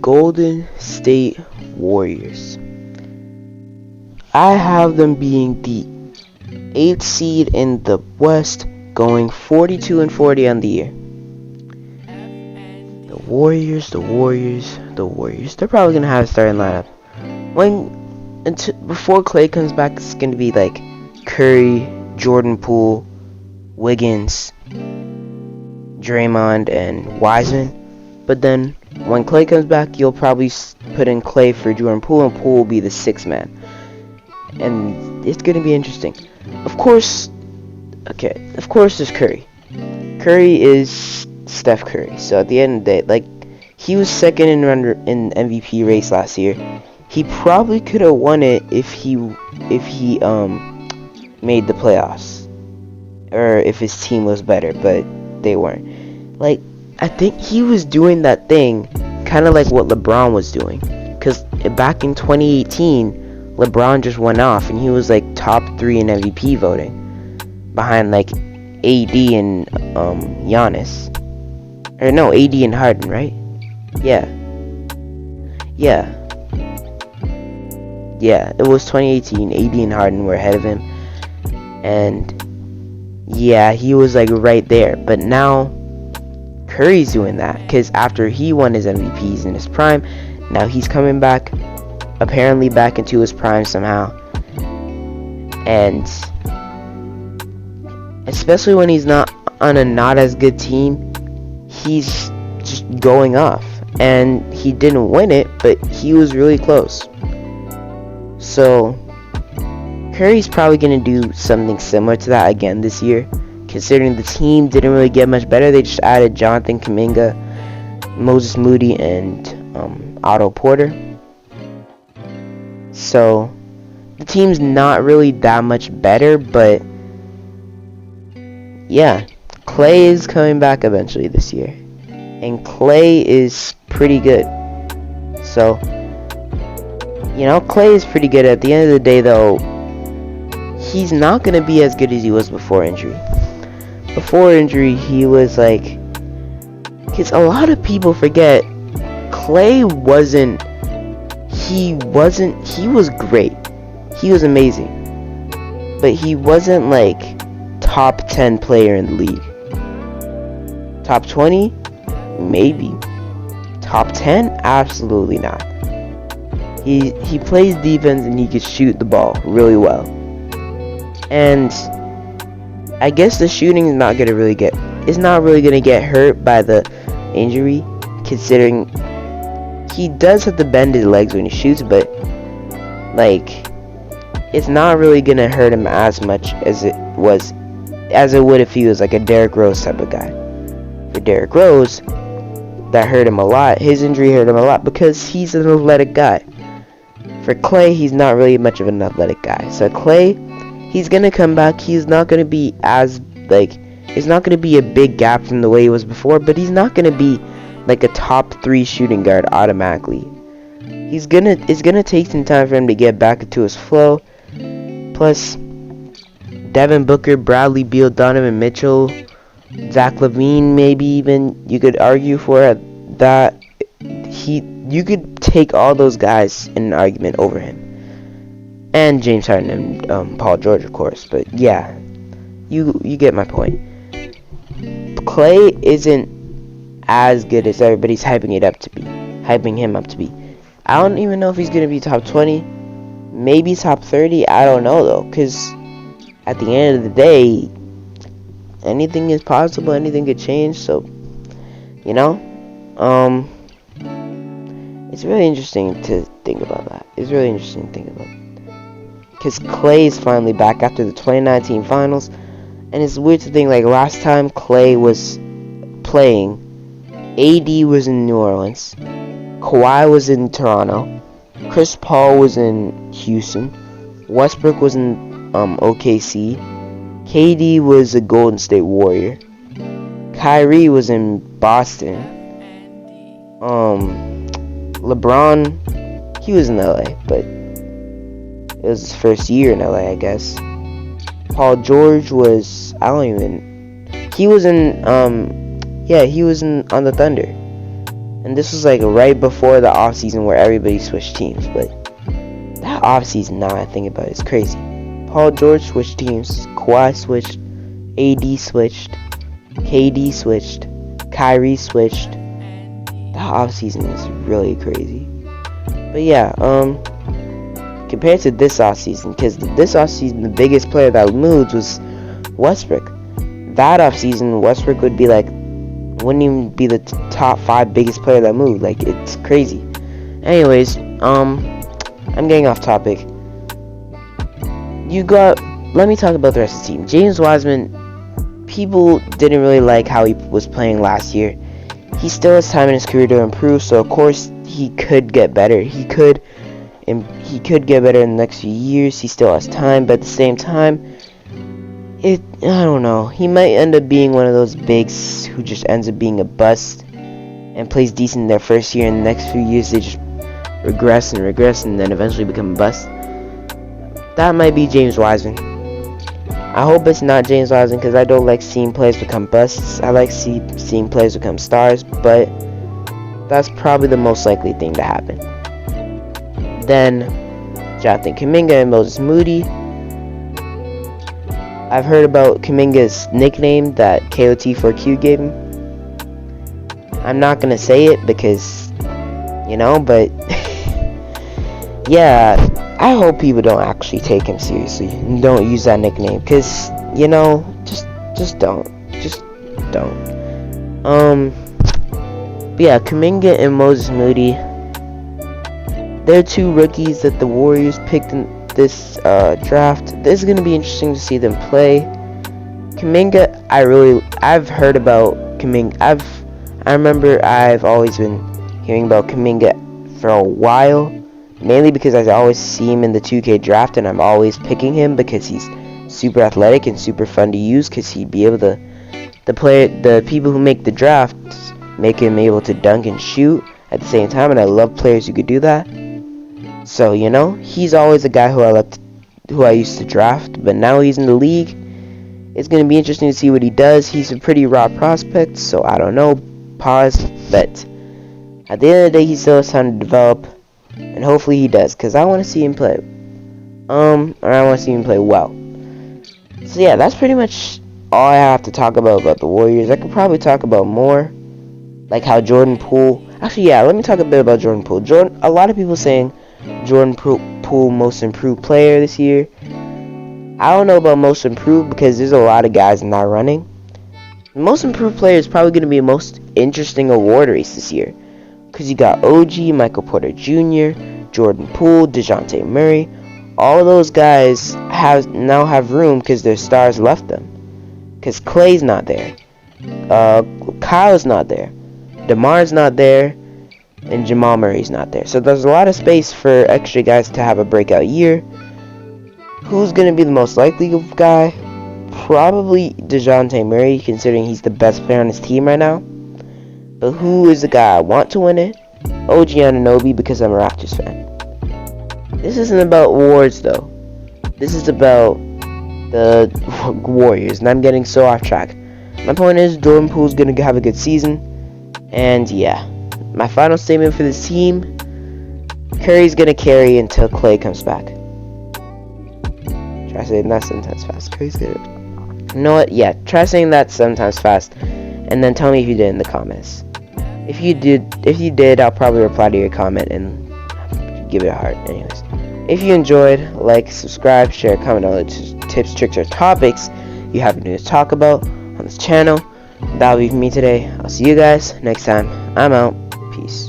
Golden State Warriors. I have them being the 8th seed in the West, going 42-40 on the year. The Warriors. They're probably gonna have a starting lineup. Before Klay comes back, it's gonna be like Curry, Jordan Poole, Wiggins, Draymond, and Wiseman. But then when Klay comes back, you'll probably put in Klay for Jordan Poole, and Poole will be the 6th man. And it's gonna be interesting. Of course, there's Curry. Curry is Steph Curry. So at the end of the day, like, he was second in MVP race last year. He probably could have won it if he made the playoffs, or if his team was better, but they weren't. Like, I think he was doing that thing kind of like what LeBron was doing, because back in 2018, LeBron just went off and he was like top 3 in MVP voting, behind like AD and Giannis, or no, AD and Harden, right? Yeah, it was 2018. AD and Harden were ahead of him, and yeah, he was like right there. But now Curry's doing that, because after he won his MVPs in his prime, now he's coming back, apparently back into his prime somehow. And especially when he's not on a not as good team, he's just going off. And he didn't win it, but he was really close. So Curry's probably going to do something similar to that again this year, considering the team didn't really get much better. They just added Jonathan Kuminga, Moses Moody, and Otto Porter. So the team's not really that much better, but yeah, Klay is coming back eventually this year, and Klay is pretty good. So, you know, Klay is pretty good. At the end of the day, though, he's not going to be as good as he was before injury. Before injury, he was like, because a lot of people forget, Klay he was great. He was amazing. But he wasn't like top 10 player in the league. Top 20? Maybe. Top 10? Absolutely not. He plays defense and he can shoot the ball really well. And I guess the shooting is not really gonna get hurt by the injury, considering he does have to bend his legs when he shoots, but like, it's not really gonna hurt him as much as it would if he was like a Derrick Rose type of guy. For Derrick Rose, that hurt him a lot. His injury hurt him a lot because he's an athletic guy. For Klay, he's not really much of an athletic guy. So Klay, he's gonna come back. He's not gonna be as it's not gonna be a big gap from the way he was before, but he's not gonna be like a top 3 shooting guard automatically. It's gonna take some time for him to get back into his flow. Plus, Devin Booker, Bradley Beal, Donovan Mitchell, Zach LaVine, maybe even you could argue for that. You could take all those guys in an argument over him, and James Harden and Paul George, of course. But yeah, you get my point. Klay isn't as good as everybody's hyping him up to be. I don't even know if he's gonna be top 20, maybe top 30. I don't know though, because at the end of the day, anything is possible. Anything could change. So, you know, it's really interesting to think about that. Because Klay is finally back after the 2019 finals. And it's weird to think, like, last time Klay was playing, AD was in New Orleans, Kawhi was in Toronto, Chris Paul was in Houston, Westbrook was in OKC, KD was a Golden State Warrior, Kyrie was in Boston, LeBron, he was in LA, but it was his first year in LA, I guess. Paul George was, he was on the Thunder. And And this was like right before the offseason where everybody switched teams. But that offseason, now I think about it, is crazy. Paul George switched teams. Kawhi switched. AD switched. KD switched. Kyrie switched. That offseason is really crazy. But yeah, compared to this offseason, because this offseason, the biggest player that moved was Westbrook. That offseason, Westbrook would be like, wouldn't even be the top 5 biggest player that moved. Like, it's crazy. Anyways, I'm getting off topic. Let me talk about the rest of the team. James Wiseman, people didn't really like how he was playing last year. He still has time in his career to improve, so of course he could get better. He could get better in the next few years. He still has time, but at the same time, I don't know. He might end up being one of those bigs who just ends up being a bust and plays decent in their first year, and the next few years they just regress and then eventually become a bust. That might be James Wiseman. I hope it's not James Wiseman, because I don't like seeing players become busts. I like seeing players become stars, but that's probably the most likely thing to happen. Then Jonathan Kuminga and Moses Moody. I've heard about Kuminga's nickname that KOT4Q gave him. I'm not gonna say it because, but yeah, I hope people don't actually take him seriously and don't use that nickname, because just don't. But yeah, Kuminga and Moses Moody, they're 2 rookies that the Warriors picked in this draft. This is going to be interesting to see them play. Kuminga, I've heard about Kuminga. I remember I've always been hearing about Kuminga for a while, mainly because I always see him in the 2K draft, and I'm always picking him because he's super athletic and super fun to use, because he'd be able to, the people who make the draft make him able to dunk and shoot at the same time, and I love players who could do that. So, he's always a guy who I used to draft, but now he's in the league. It's going to be interesting to see what he does. He's a pretty raw prospect, so I don't know. Pause. But at the end of the day, he still has time to develop, and hopefully he does, because I want to see him play. Or I want to see him play well. So yeah, that's pretty much all I have to talk about the Warriors. I could probably talk about more, like how Jordan Poole. Actually, yeah, let me talk a bit about Jordan Poole. A lot of people saying Jordan Poole most improved player this year. I don't know about most improved, because there's a lot of guys not running. The most improved player is probably going to be a most interesting award race this year, because you got OG, Michael Porter Jr., Jordan Poole, DeJounte Murray. All of those guys now have room because their stars left them. Because Klay's not there, Kyle's not there, DeMar's not there, and Jamal Murray's not there. So there's a lot of space for extra guys to have a breakout year. Who's going to be the most likely guy? Probably DeJounte Murray, considering he's the best player on his team right now. But who is the guy I want to win it? OG Anunoby, because I'm a Raptors fan. This isn't about awards, though. This is about the Warriors, and I'm getting so off track. My point is, Jordan Poole's going to have a good season. And yeah, my final statement for this team: Curry's going to carry until Klay comes back. Try saying that sometimes fast. Curry's going to... You know what? Yeah, try saying that sometimes fast, and then tell me if you did in the comments. If you did, I'll probably reply to your comment and give it a heart. Anyways, if you enjoyed, like, subscribe, share, comment on the tips, tricks, or topics you have to talk about on this channel. That'll be for me today. I'll see you guys next time. I'm out. Peace.